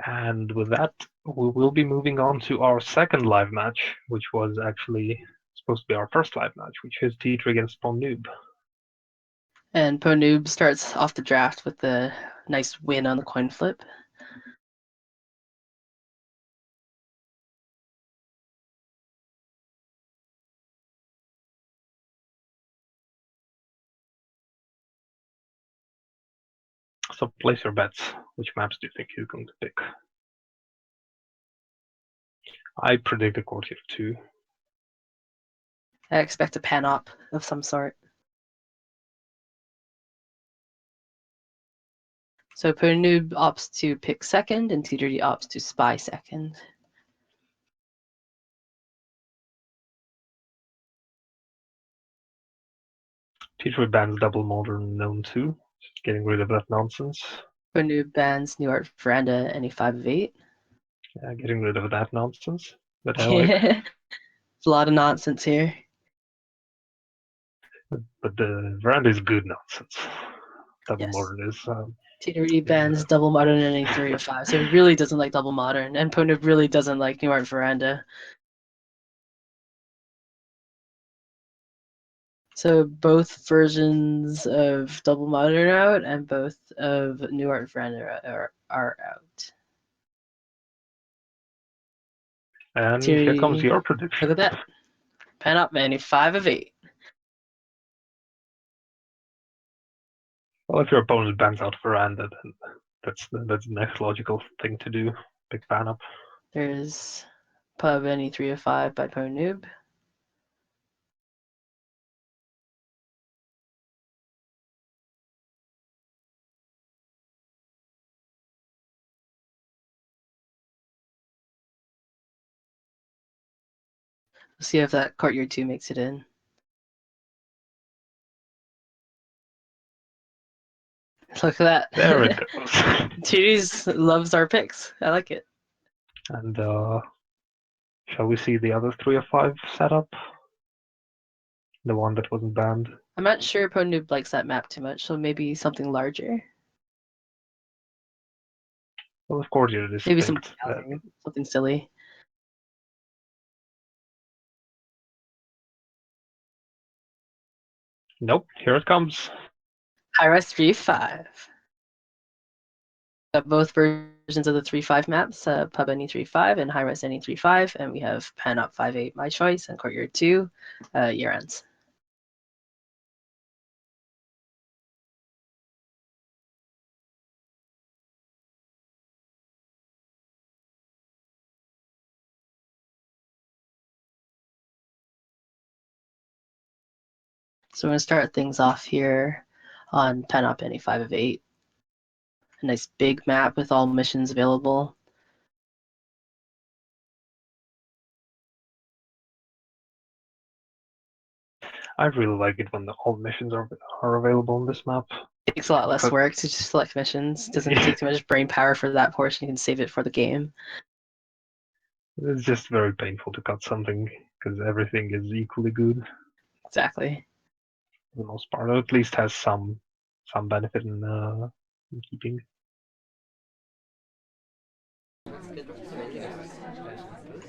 And with that, we will be moving on to our second live match, which was actually supposed to be our first live match, which is Teetery against PwndNoob. And PwndNoob starts off the draft with a nice win on the coin flip. So place your bets. Which maps do you think he's going to pick? I predict a courtier 2. I expect a pan-op of some sort. So PwndNoob opts to pick second, and Teetery opts to spy second. Teetery bans double modern known 2, getting rid of that nonsense. PwndNoob bans New Art Veranda any 5 of 8. Yeah, getting rid of that nonsense that I like. It's a lot of nonsense here. But the veranda is good nonsense. Double Yes. modern is. Teetery bans double modern any 3 of 5. So he really doesn't like double modern, and PwndNoob really doesn't like New Art Veranda. So both versions of Double Modern are out, and both of New Art Veranda are out. And here comes your prediction. Look at that. Pen up, Manny. 5 of 8. Well, if your opponent bans out veranda, then that's the next logical thing to do. Pick ban up. There's Pub any 3 of 5 by PwndNoob. We'll see if that Courtyard 2 makes it in. Look at that. There it goes. TD's loves our picks. I like it. And shall we see the other 3 of 5 setup? The one that wasn't banned. I'm not sure PwndNoob likes that map too much, so maybe something larger. Well, of course, it is Maybe distinct. something silly. Nope, here it comes. High-res 3-5. Got both versions of the 3-5 maps, Pub any 3-5 and High-res any 3-5, and we have Pan Up 5-8 my choice and Courtyard 2 year ends. So I'm going to start things off here on Pan Up any 5 of 8. A nice big map with all missions available. I really like it when all missions are available on this map. It takes a lot less work to just select missions. Doesn't take too much brain power for that portion. You can save it for the game. It's just very painful to cut something because everything is equally good. Exactly. For the most part, or at least has some benefit in keeping.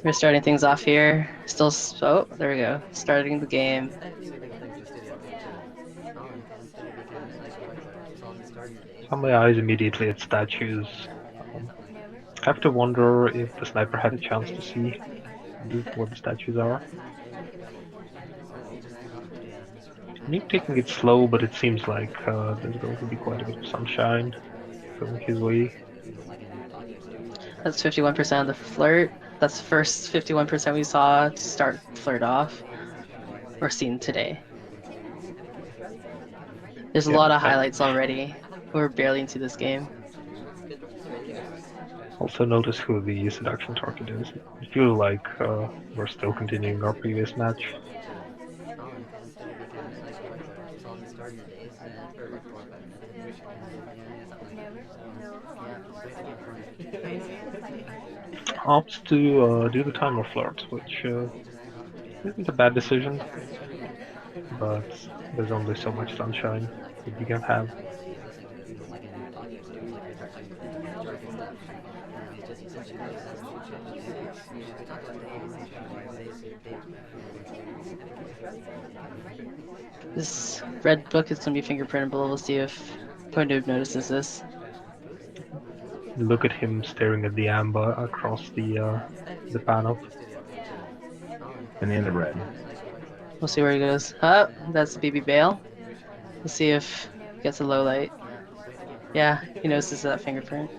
We're starting things off here. Still, oh, there we go. Starting the game. On my eyes immediately at statues. I have to wonder if the sniper had a chance to see what the statues are. Nuke taking it slow, but it seems like there's going to be quite a bit of sunshine going his way. That's 51% of the flirt. That's the first 51% we saw to start flirt off or seen today. There's a lot of highlights already. We're barely into this game. Also notice who the seduction target is. I feel like we're still continuing our previous match. Opts to do the timer flirt, which isn't a bad decision, but there's only so much sunshine that you can have. This red book is going to be fingerprintable. We'll see if PwndNoob notices this. Look at him staring at the amber across the panel. And in the red. We'll see where he goes. Oh, that's BB Bale. We'll see if he gets a low light. Yeah, he notices that fingerprint.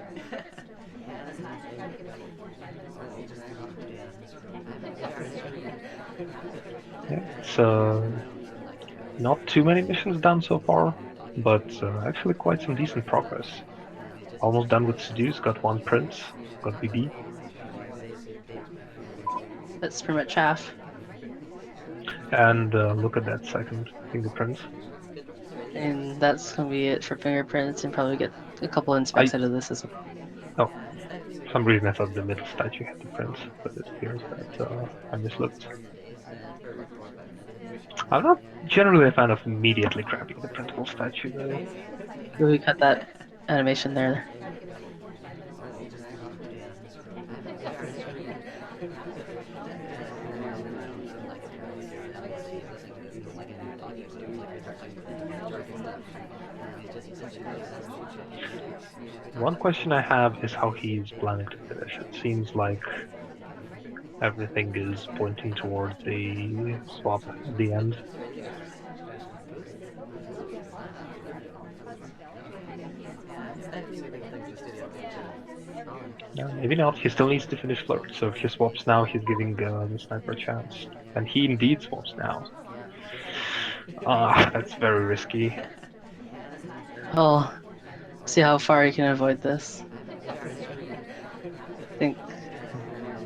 Yeah, it's not too many missions done so far, but actually quite some decent progress. Almost done with Seduce, got one print, got BB. That's pretty much half. And look at that second fingerprint. And that's going to be it for fingerprints, and probably get a couple inspects out of this as well. Oh, for some reason I thought the middle statue had the print, but it appears that I mislooked. I'm not generally a fan of immediately grabbing the printable statue though. We cut that animation there. One question I have is how he's planning to finish. It seems like everything is pointing towards a swap at the end. Yeah, maybe not. He still needs to finish flirt. So if he swaps now, he's giving the sniper a chance. And he indeed swaps now. Ah, that's very risky. Oh, see how far he can avoid this. I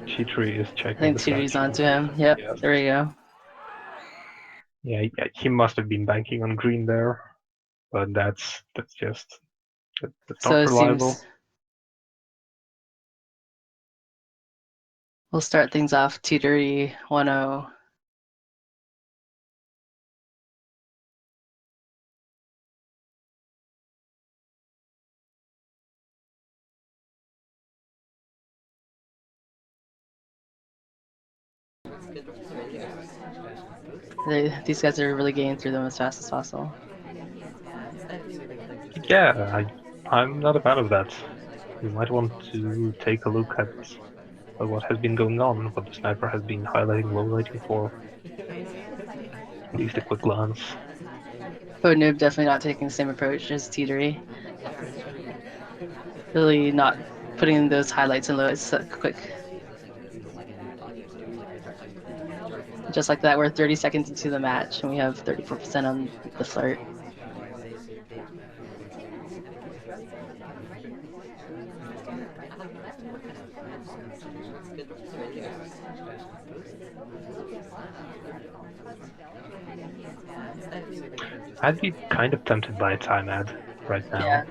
Teetery is checking think the Teetery's statue. onto him. Yep, Yes. there we go. Yeah, he must have been banking on green there, but that's So not it reliable. seems we'll start things off Teetery 1-0. These guys are really getting through them as fast as possible. Yeah, I'm not a fan of that. You might want to take a look at what has been going on, what the sniper has been highlighting, low lighting for. At least a quick glance. PwndNoob definitely not taking the same approach as Teetery. Really not putting those highlights and lows quick. Just like that, we're 30 seconds into the match and we have 34% on the flirt. I'd be kind of tempted by a time ad right Yeah, now.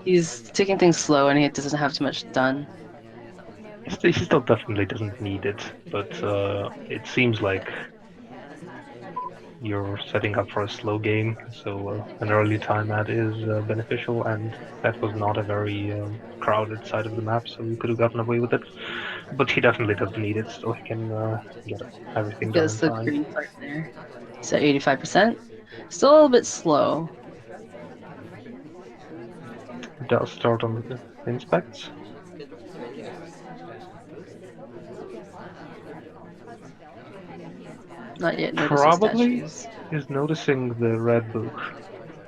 he's taking things slow and he doesn't have too much done. He still definitely doesn't need it, but it seems like you're setting up for a slow game, so an early time ad is beneficial, and that was not a very crowded side of the map, so you could have gotten away with it. But he definitely doesn't need it, so he can get everything done in Gets the time. green flirt there. He's at 85%. Still a little bit slow. Does start on the inspects. Not yet notices Probably statues. is noticing the red book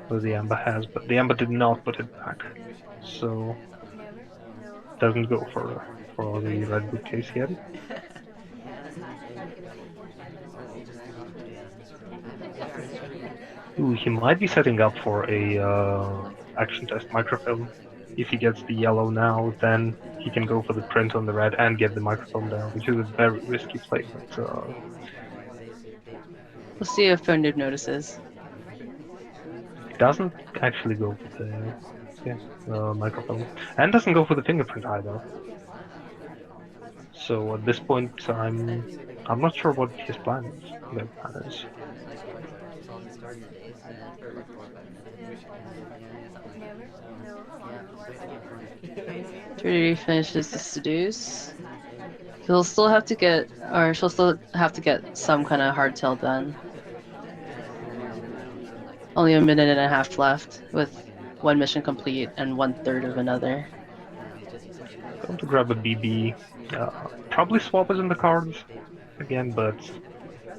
that the Amber has, but the Amber did not put it back, so doesn't go for the red book case yet. Ooh, he might be setting up for a action test microfilm. If he gets the yellow now, then he can go for the print on the red and get the microfilm there, which is a very risky play, but We'll see if PwndNoob notices. he doesn't actually go for the yeah, microfilm, and doesn't go for the fingerprint either. So at this point, I'm not sure what his plan is. Their plan is. Teetery finishes the seduce. He'll still have to get, or she'll still have to get some kind of hardtail done. Only a minute and a half left with one mission complete and 1/3 of another. Going to grab a BB. Probably swap is in the cards again, but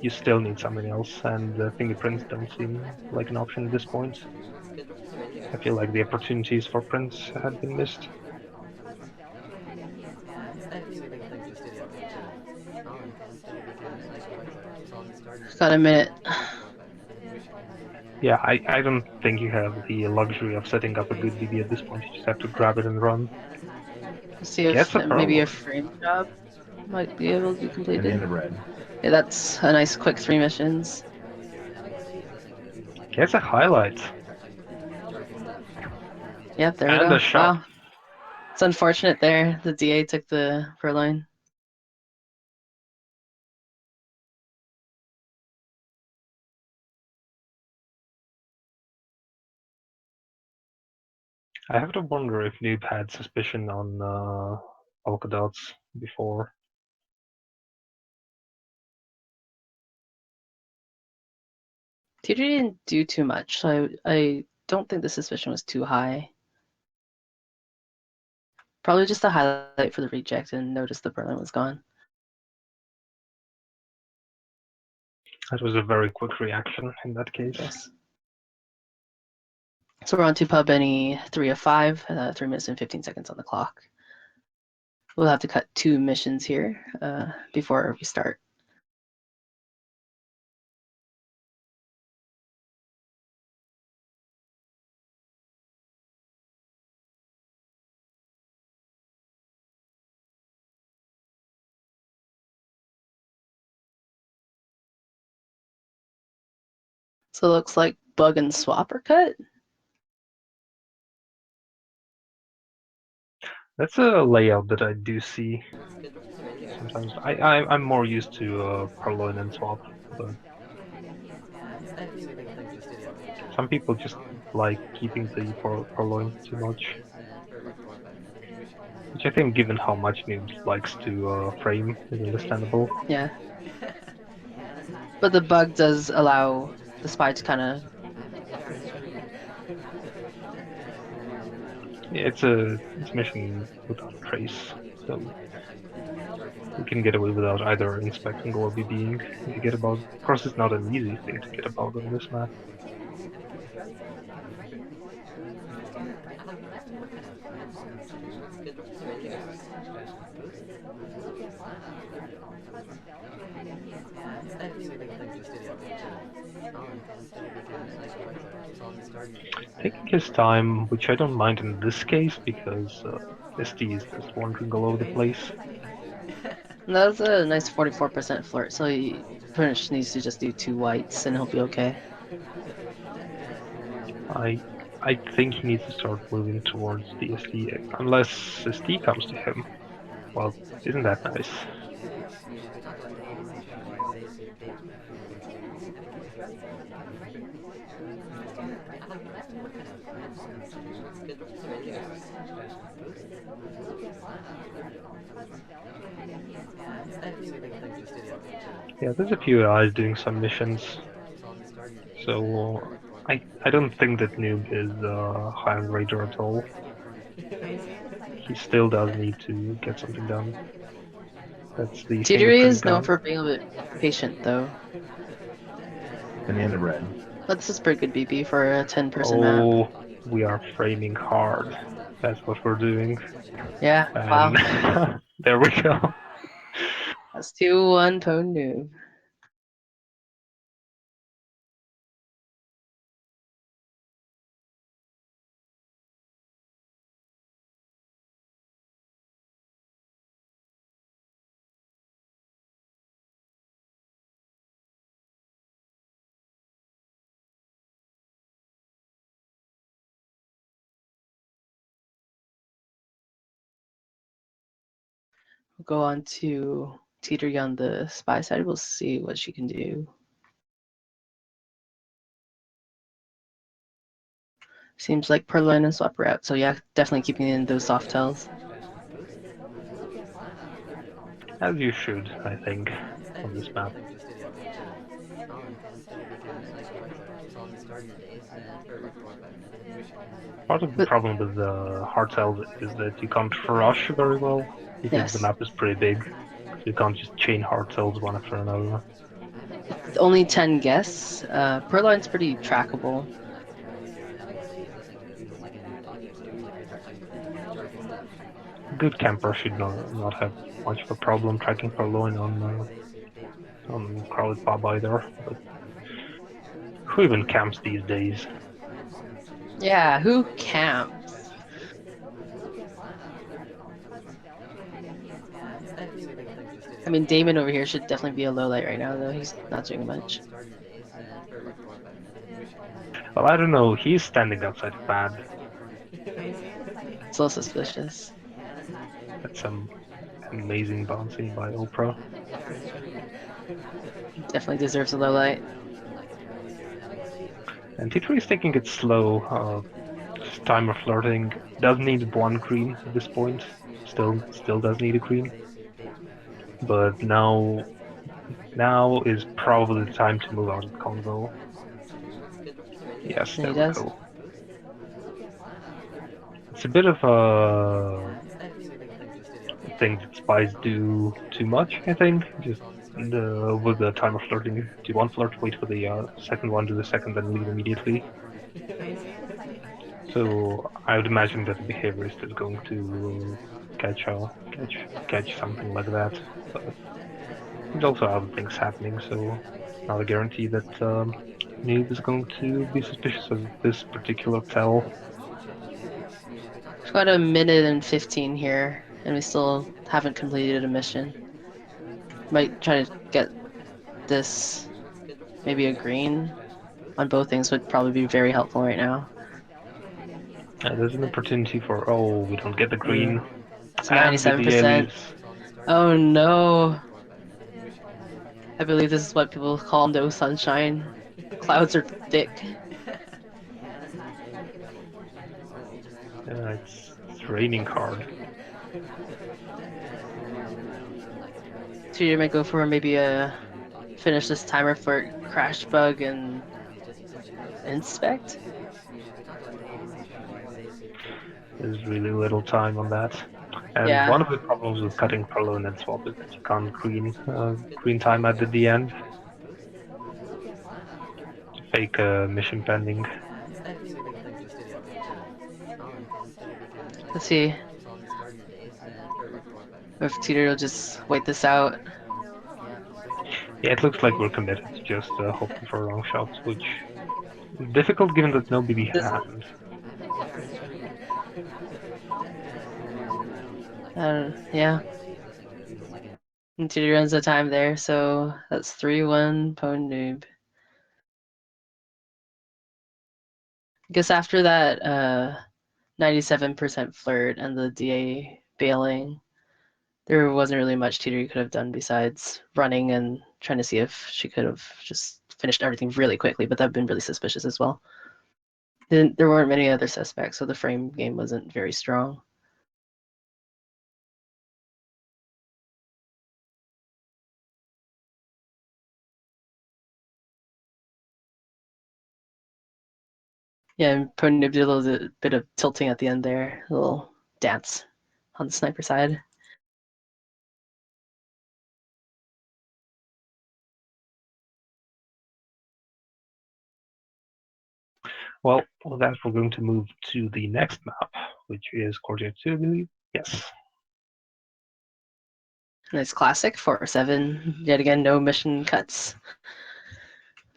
you still need something else, and fingerprints don't seem like an option at this point. I feel like the opportunities for prints had been missed. Got a minute. Yeah, I don't think you have the luxury of setting up a good BB at this point. You just have to grab it and run. Let's see if Gets a maybe a purloin. frame job might be able to be completed. Banana bread. Yeah, that's a nice quick 3 missions. Gets a highlight. Yep, there we And go. a shot. Wow. It's unfortunate there. The DA took the purloin. I have to wonder if Noob had suspicion on polka dots before. Teetery didn't do too much, so I don't think the suspicion was too high. Probably just a highlight for the reject and notice the purloin was gone. That was a very quick reaction in that case. Yes. So we're on to pub any 3 of 5, 3 minutes and 15 seconds on the clock. We'll have to cut 2 missions here before we start. So it looks like bug and swap are cut. That's a layout that I do see sometimes. I'm more used to purloin and swap, but some people just like keeping the purloin too much. Which I think, given how much Noob likes to frame, is understandable. Yeah. But the bug does allow the spy to kind of. Yeah, it's a mission without a trace, so we can get away without either inspecting or BBing if you get about. Of course, it's not an easy thing to get about on this map. Taking his time, which I don't mind in this case because ST is just wandering all over the place. That was a nice 44% flirt, so he pretty much needs to just do 2 whites and he'll be okay. I think he needs to start moving towards the ST, unless ST comes to him. Well, isn't that nice? Yeah, there's a few eyes doing some missions, so I don't think that Noob is high on radar at all. He still does need to get something done. That's the Teetery fingerprint is known gun. for being a bit patient though. Banana bread. But this is pretty good BB for a 10-person map. Oh, we are framing hard. That's what we're doing. Yeah, And wow. there we go. That's 2-1 PwndNoob. We'll go on to Teetery on the spy side. We'll see what she can do. Seems like purloin and swap are out, so yeah, definitely keeping in those soft tells. As you should, I think, on this map. Part of the But problem with the hard cells is that you can't rush very well because the yes, map is pretty big. So you can't just chain hard cells one after another. with only 10 guests, Purloin's pretty trackable. A good camper should not have much of a problem tracking Purloin on crowded pub either. But who even camps these days? Yeah, who camps? I mean, Damon over here should definitely be a low light right now, though. He's not doing much. Well, I don't know. He's standing outside of pad. It's a little suspicious. That's some amazing bouncing by Oprah. Definitely deserves a low light. And Teetery is taking it slow. Timer flirting. Does need one green at this point. Still does need a green. But now is probably the time to move out of the convo. Yes, And he there we does. go. It's a bit of a thing that spies do too much, I think. Just with the time of flirting, do one flirt, wait for the second one, do the second, then leave immediately. So I would imagine that the behaviorist is going to catch something like that. But there's also other things happening, so it's not a guarantee that Noob is going to be suspicious of this particular tell. We've got a minute and 15 here, and we still haven't completed a mission. Might try to get this, maybe a green on both things would probably be very helpful right now. There's an opportunity for, oh, we don't get the green, It's and the 97%. DLs. Oh no. I believe this is what people call no sunshine. Clouds are thick. It's raining hard. So you might go for maybe a finish this timer for crash bug and inspect. There's really little time on that. And one Yeah. of the problems with cutting Prolo and then swap is that you can't green time at the end. Fake mission pending. Let's see if Teetery will just wait this out. Yeah, it looks like we're committed to just hoping for long shots, which is difficult given that no BB This, happened. yeah. And Teetery runs the time there, so that's 3-1 PwndNoob. I guess after that 97% flirt and the DA bailing, there wasn't really much Teetery could have done besides running and trying to see if she could have just finished everything really quickly, but that would have been really suspicious as well. There weren't many other suspects, so the frame game wasn't very strong. Yeah, and PwndNoob did a little bit of tilting at the end there, a little dance on the sniper side. Well, with that, we're going to move to the next map, which is Courtyard 2, I believe. Yes. Nice classic 4-7. Yet again, no mission cuts.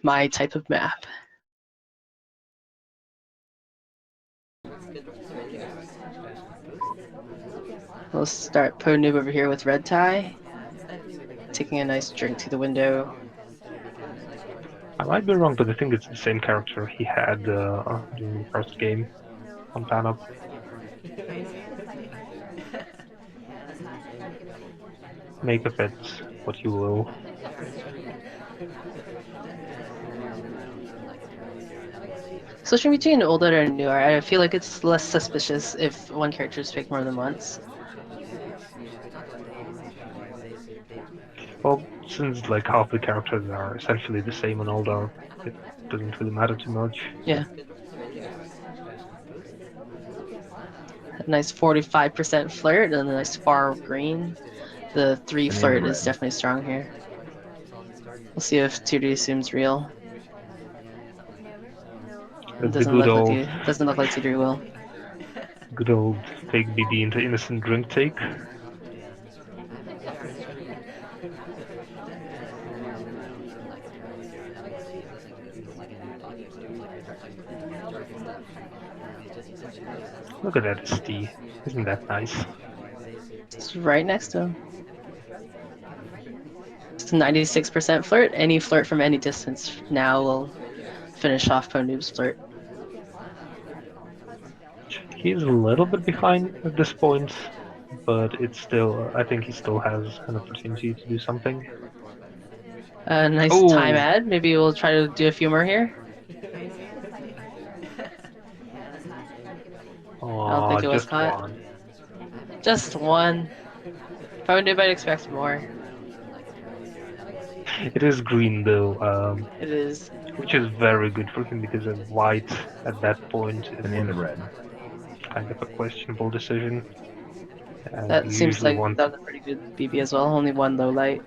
My type of map. We'll start PwndNoob over here with red tie, taking a nice drink to the window. I might be wrong, but I think it's the same character he had during the first game on PanUp. Make of it what you will. Switching between older and newer, I feel like it's less suspicious if one character is picked more than once. since like half the characters are essentially the same on Oldar, it doesn't really matter too much. Yeah. A nice 45% flirt and a nice far green. The 3 Banana flirt is bread. definitely strong here. We'll see if Teetery seems real. It The good old, doesn't look like Teetery will. good old fake BB into innocent drink take. Look at that ST. Isn't that nice? It's right next to him. It's 96% flirt. Any flirt from any distance now will finish off PwndNoob's flirt. He's a little bit behind at this point, but it's still. I think he still has an opportunity to do something. A nice time Oh, ad. Maybe we'll try to do a few more here. I don't think it was just caught. one. Just one. PwndNoob I'd expect more. It is green though, It is. which is very good for him because at white at that point it Banana was bread. kind of a questionable decision, and That you seems usually like want. that was a pretty good BB as well. Only one low light.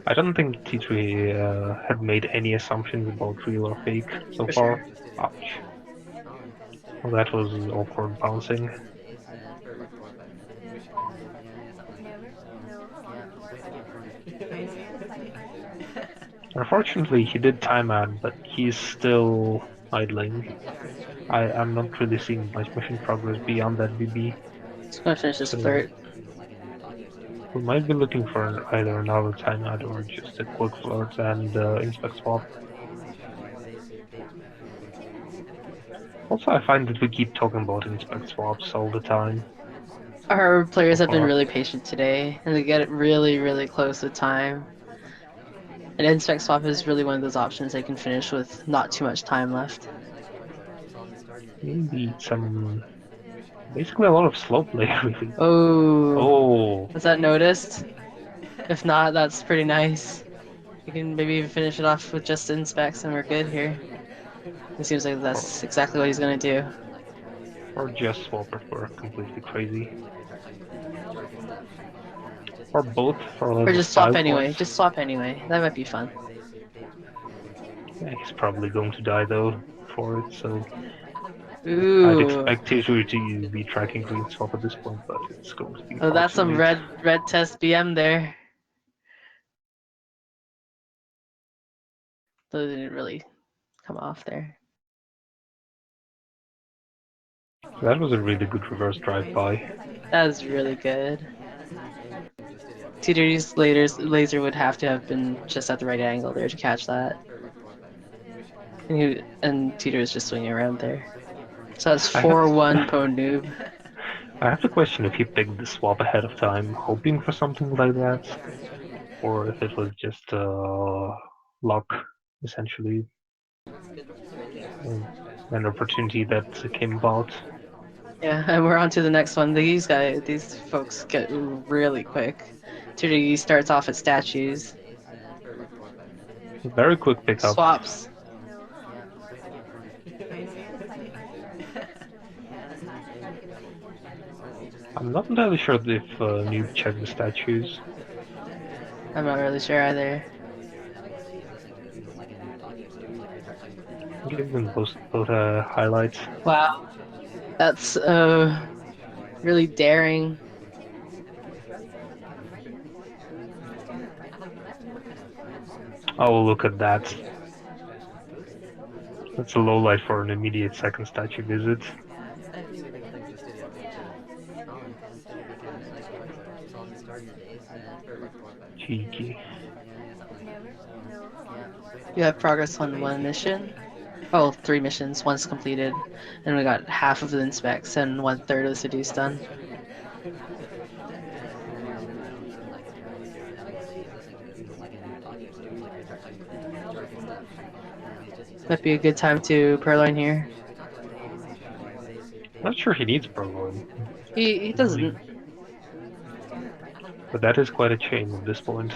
I don't think Teetery had made any assumptions about real or fake so For far. sure. Ouch. Well, that was awkward bouncing. Unfortunately, he did time out, but he's still idling. I'm not really seeing much mission progress beyond that BB, Just gonna finish this so flirt. we might be looking for either another timeout or just a quick flirt and inspect swap. Also, I find that we keep talking about inspect swaps all the time Our players so have been far. really patient today, and they get it really, really close with time. And inspect swap is really one of those options they can finish with not too much time left. Maybe some, basically a lot of slow play, really. Oh, Oh, was that noticed? If not, that's pretty nice. You can maybe even finish it off with just inspects, and we're good here. It seems like or, that's exactly what he's gonna do. or just swap if we're completely crazy. Or both for a Or little just swap style anyway. points. Just swap anyway. That might be fun. Yeah, he's probably going to die though for it, so I'd Ooh. expect Teetery to be tracking green swap at this point, but it's going to be Oh, far that's too some late. red test BM there. Though it didn't really come off there. That was a really good reverse drive-by. That was really good. Teetery's laser would have to have been just at the right angle there to catch that. And Teeter is just swinging around there. So that's I have 4-1 PwndNoob. I have to question if he picked the swap ahead of time, hoping for something like that, or if it was just luck, essentially, an opportunity that came about. Yeah, and we're on to the next one. These folks get really quick. Teeter starts off at statues, Very quick pickup. swaps. I'm not entirely sure if Noob checked the statues. I'm not really sure either. Give them both highlights. Wow, that's really daring. Oh, look at that. That's a low light for an immediate second statue visit. Cheeky. You have progress on one mission. Oh, 3 missions. One's completed, and we got half of the inspects and 1/3 of the seduce done. Might be a good time to purloin here. Not sure he needs Purloin. He Only doesn't. But that is quite a chain at this point.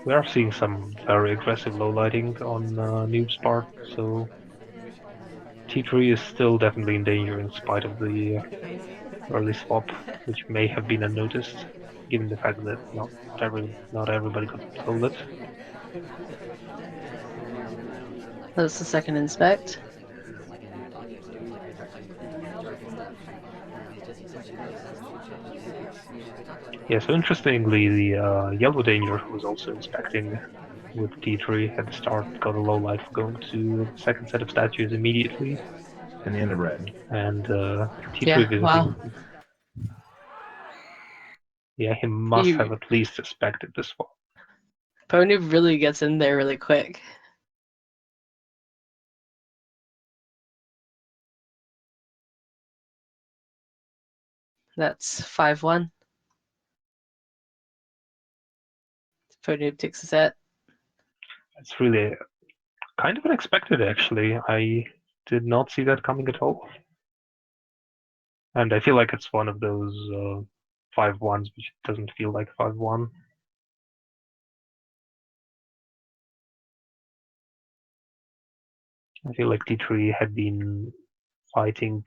We are seeing some very aggressive low lighting on Noob's part, so Teetery is still definitely in danger in spite of the early swap, which may have been unnoticed, given the fact that not everybody got told. That's the second inspect. Yeah, so interestingly, the Yellow Danger, who was also inspecting with Teetery at the start, got a low light for going to the second set of statues immediately. Banana bread. And Teetery Yeah, visiting. wow. Yeah, he must have at least suspected this one. PwndNoob really gets in there really quick. That's 5-1. PwndNoob takes a set. It's really kind of unexpected, actually. I did not see that coming at all. And I feel like it's one of those 5-1s, which doesn't feel like 5-1. I feel like Teetery had been fighting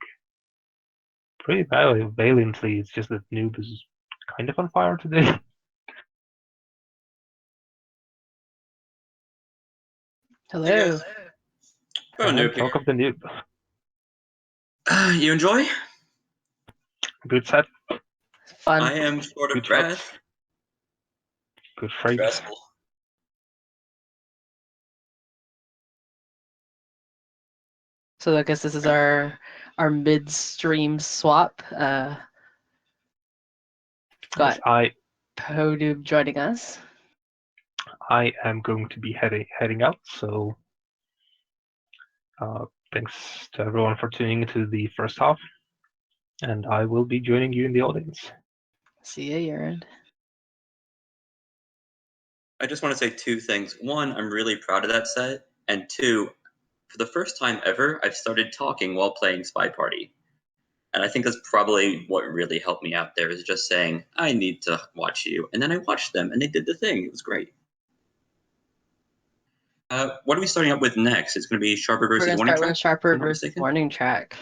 pretty valiantly. It's just that Noob is kind of on fire today. Hello. PwndNoob Talk of the Noob. You enjoy? Good set. Fun. I am short of Good shots. breath. Good frames. Stressful. So I guess this is our midstream swap. Got Yes, PwndNoob joining us. I am going to be heading out, so thanks to everyone for tuning into the first half, and I will be joining you in the audience. See ya, Yaron. I just want to say two things. One, I'm really proud of that set, and two, for the first time ever, I've started talking while playing Spy Party. And I think that's probably what really helped me out there, is just saying, I need to watch you. And then I watched them, and they did the thing. It was great. What are we starting up with next? It's going to be Sharper We're versus gonna Warning start Track? with Sharper If I'm not versus mistaken. Warning Track.